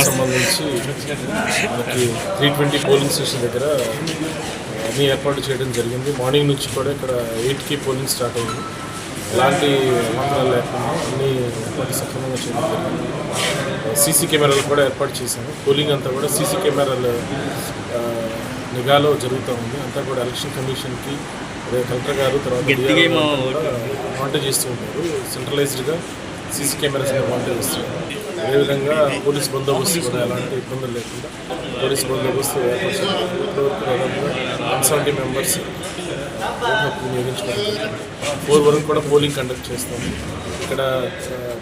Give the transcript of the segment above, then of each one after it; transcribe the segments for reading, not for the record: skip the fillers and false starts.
సంబంధించి మనకి 320 polling station దగ్గర అన్ని ఏర్పాటు చేయడం జరిగింది. మార్నింగ్ నుంచి కూడా ఇక్కడ 8కి పోలింగ్ స్టార్ట్ అయింది. ఎలాంటి అవాంతరాలు లేకుండా అన్ని ఏర్పాటు సక్రమంగా చేయడం జరిగింది. సీసీ కెమెరాలు కూడా ఏర్పాటు చేశాము. పోలింగ్ అంతా కూడా సీసీ కెమెరాల నిఘాలో జరుగుతూ ఉంది. అంతా కూడా ఎలక్షన్ కమిషన్కి అదే కలెక్టర్ గారు తర్వాత మానిటర్ చేస్తూ ఉంటారు. సెంట్రలైజ్డ్గా సీసీ కెమెరాస్ మానిటర్ చేస్తున్నారు. అదేవిధంగా పోలీస్ బందోబస్తు కూడా ఎలాంటి ఇబ్బందులు లేకుండా పోలీస్ బందోబస్తు ఏర్పాటు చేయాలి. ఇప్పటివరకు దాదాపుగా 170 మెంబర్స్ వినియోగించుకుంటున్నారు. 4 వరకు కూడా పోలింగ్ కండక్ట్ చేస్తాము. ఇక్కడ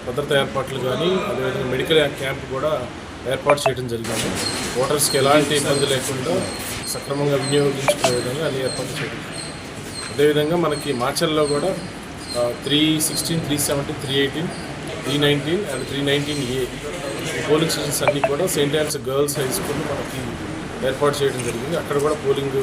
భద్రతా ఏర్పాట్లు కానీ అదేవిధంగా మెడికల్ క్యాంప్ కూడా ఏర్పాటు చేయడం జరిగింది. ఓటర్స్కి ఎలాంటి ఇబ్బంది లేకుండా సక్రమంగా వినియోగించుకునే విధంగా అన్ని ఏర్పాట్లు చేయడం. అదేవిధంగా మనకి మాచర్లో కూడా 316, 370, 318, 319 అండ్ 319A పోలింగ్ స్టేషన్స్ అన్నీ కూడా Saint Ann's girls high school మనకి ఏర్పాటు చేయడం జరిగింది. అక్కడ కూడా పోలింగ్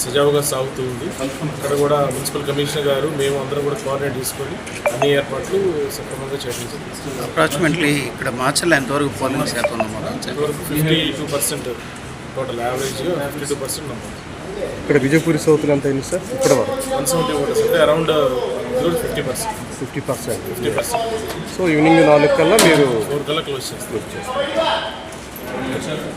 సజావుగా సాగుతూ ఉంది. అక్కడ కూడా మున్సిపల్ కమిషనర్ గారు మేము అందరం కూడా కోఆర్డినేట్ తీసుకొని అన్ని ఏర్పాట్లు సక్రమంగా చేయడం జరిగింది. అప్రాక్సిమేట్లీ ఇక్కడ మార్చిలో ఎంతవరకు పోలింగ్ శాతం ఇంతవరకు 52% టోటల్ యావరేజ్గా 52% నమోదు. ఇక్కడ విజయపూరి సౌత్లో ఎంత అయింది సార్? ఇక్కడ 170 ఓటర్స్ అంటే అరౌండ్ 50%. సో ఈవినింగ్ 4 కల్లా మీరు 4 కల్లా క్లోజ్ చేస్తారు.